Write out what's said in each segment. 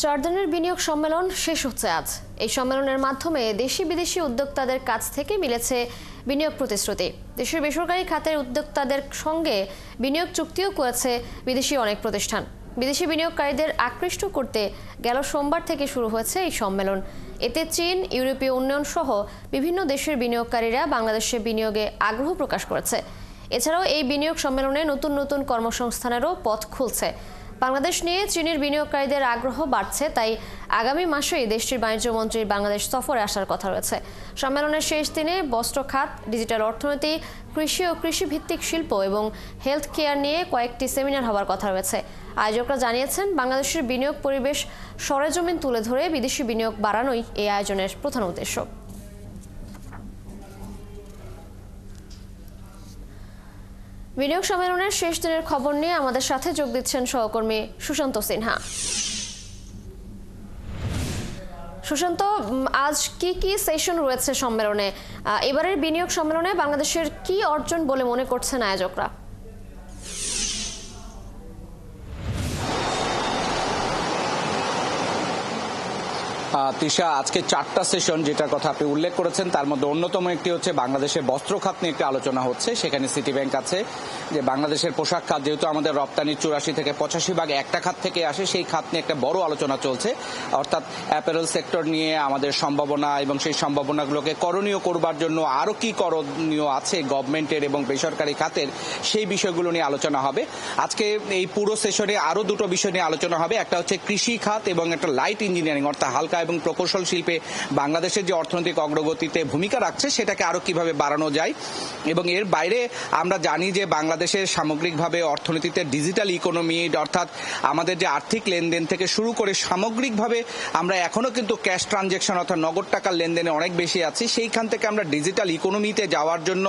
4 দিনের বিনিয়োগ সম্মেলন শেষ হচ্ছে আজ। এই সম্মেলনের মাধ্যমে দেশি বিদেশি উদ্যোক্তাদের কাছ থেকে মিলেছে বিনিয়োগ প্রতিশ্রুতি। দেশের বেসরকারি খাতের উদ্যোক্তাদের সঙ্গে বিনিয়োগ চুক্তিও করেছে বিদেশি অনেক প্রতিষ্ঠান। বিদেশি বিনিয়োগকারীদের আকৃষ্ট করতে গেল সোমবার থেকে শুরু হয়েছে এই সম্মেলন। এতে চীন, ইউরোপীয় ইউনিয়ন সহ বিভিন্ন দেশের বিনিয়োগকারীরা বাংলাদেশে বিনিয়োগে আগ্রহ প্রকাশ করেছে। এছাড়াও এই বিনিয়োগ সম্মেলনে নতুন নতুন কর্মসংস্থানেরও পথ খুলছে। বাংলাদেশ নিয়ে চীনের বিনিয়োগকারীদের আগ্রহ বাড়ছে, তাই আগামী মাসেই দেশটির বাণিজ্য মন্ত্রীর বাংলাদেশ সফরে আসার কথা রয়েছে। সম্মেলনের শেষ দিনে বস্ত্র খাত, ডিজিটাল অর্থনীতি, কৃষি ও কৃষিভিত্তিক শিল্প এবং হেলথ কেয়ার নিয়ে কয়েকটি সেমিনার হওয়ার কথা রয়েছে। আয়োজকরা জানিয়েছেন, বাংলাদেশের বিনিয়োগ পরিবেশ সরেজমিন তুলে ধরে বিদেশি বিনিয়োগ বাড়ানোই এই আয়োজনের প্রধান উদ্দেশ্য। বিনিয়োগ সম্মেলনের শেষ দিনের খবর নিয়ে আমাদের সাথে যোগ দিচ্ছেন সহকর্মী সুশান্ত সিনহা। সুশান্ত, আজ কি সেশন রয়েছে সম্মেলনে? এবারের বিনিয়োগ সম্মেলনে বাংলাদেশের কি অর্জন বলে মনে করছেন আয়োজকরা? তিশা, আজকে 4টা সেশন যেটার কথা আপনি উল্লেখ করেছেন, তার মধ্যে অন্যতম একটি হচ্ছে বাংলাদেশের বস্ত্র খাত নিয়ে একটি আলোচনা হচ্ছে। সেখানে সিটি ব্যাংক আছে, যে বাংলাদেশের পোশাক খাত যেহেতু আমাদের রপ্তানির 84 থেকে 85% একটা খাত থেকে আসে, সেই খাত নিয়ে একটা বড় আলোচনা চলছে। অর্থাৎ অ্যাপারেল সেক্টর নিয়ে আমাদের সম্ভাবনা এবং সেই সম্ভাবনাগুলোকে করণীয় করবার জন্য আরও কি করণীয় আছে গভর্নমেন্টের এবং বেসরকারি খাতের, সেই বিষয়গুলো নিয়ে আলোচনা হবে। আজকে এই পুরো সেশনে আরও দুটো বিষয় নিয়ে আলোচনা হবে। একটা হচ্ছে কৃষি খাত এবং একটা লাইট ইঞ্জিনিয়ারিং অর্থাৎ হালকা এবং প্রকৌশল শিল্পে বাংলাদেশের যে অর্থনৈতিক অগ্রগতিতে ভূমিকা রাখছে সেটাকে আরো কিভাবে বাড়ানো যায়। এবং এর বাইরে আমরা জানি যে বাংলাদেশের সামগ্রিকভাবে অর্থনীতিতে ডিজিটাল ইকোনমি অর্থাৎ আমাদের যে আর্থিক লেনদেন থেকে শুরু করে সামগ্রিকভাবে আমরা এখনো কিন্তু ক্যাশ ট্রানজেকশন অর্থাৎ নগদ টাকার লেনদেনে অনেক বেশি আছি। সেইখান থেকে আমরা ডিজিটাল ইকোনমিতে যাওয়ার জন্য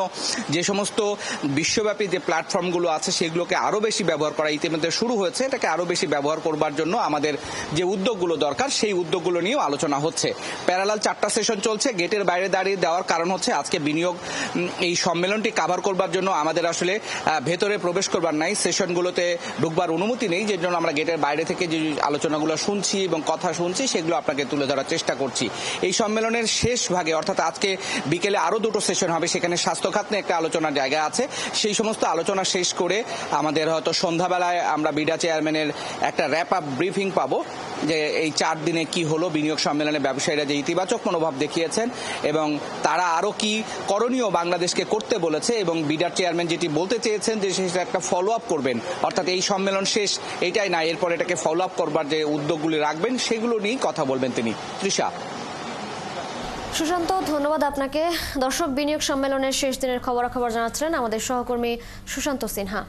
যে সমস্ত বিশ্বব্যাপী যে প্ল্যাটফর্মগুলো আছে সেগুলোকে আরো বেশি ব্যবহার করা ইতিমধ্যে শুরু হয়েছে। এটাকে আরো বেশি ব্যবহার করবার জন্য আমাদের যে উদ্যোগগুলো দরকার সেই উদ্যোগগুলো নিয়েও আলোচনা হচ্ছে। প্যারালাল 4টা সেশন চলছে। গেটের বাইরে দাঁড়িয়ে দেওয়ার কারণ হচ্ছে আজকে বিনিয়োগ এই সম্মেলনটি কভার করবার জন্য আমাদের আসলে ভেতরে প্রবেশ করবার নাই, সেশনগুলোতে ঢুকবার অনুমতি নেই, যে জন্য আমরা গেটের বাইরে থেকে যে আলোচনাগুলো শুনছি এবং কথা শুনছি সেগুলো আপনাকে তুলে ধরার চেষ্টা করছি। এই সম্মেলনের শেষ ভাগে অর্থাৎ আজকে বিকেলে আরো দুটো সেশন হবে, সেখানে স্বাস্থ্য খাত নিয়ে একটা আলোচনার জায়গা আছে। সেই সমস্ত আলোচনা শেষ করে আমাদের হয়তো সন্ধ্যাবেলায় আমরা বিডা চেয়ারম্যানের একটা র্যাপ আপ ব্রিফিং পাবো, যে এই 4 দিনে কি হলো বিনিয়োগ সম্মেলনে ব্যবসায়ীরা যে ইতিবাচক মনোভাব দেখিয়েছেন এবং তারা আরো কি করণীয় বাংলাদেশকে করতে বলেছে, এবং বিডার চেয়ারম্যান যেটি বলতে চেয়েছেন যে সেটা একটা ফলো আপ করবেন, অর্থাৎ এই সম্মেলন শেষ এটাই না, এরপর এটাকে ফলো আপ করবার যে উদ্যোগগুলি রাখবেন সেগুলো নিয়েই কথা বলবেন তিনি। তৃষা। সুশান্ত, ধন্যবাদ আপনাকে। দর্শক, বিনিয়োগ সম্মেলনের শেষ দিনের খবরাখবর জানাচ্ছিলেন আমাদের সহকর্মী সুশান্ত সিনহা।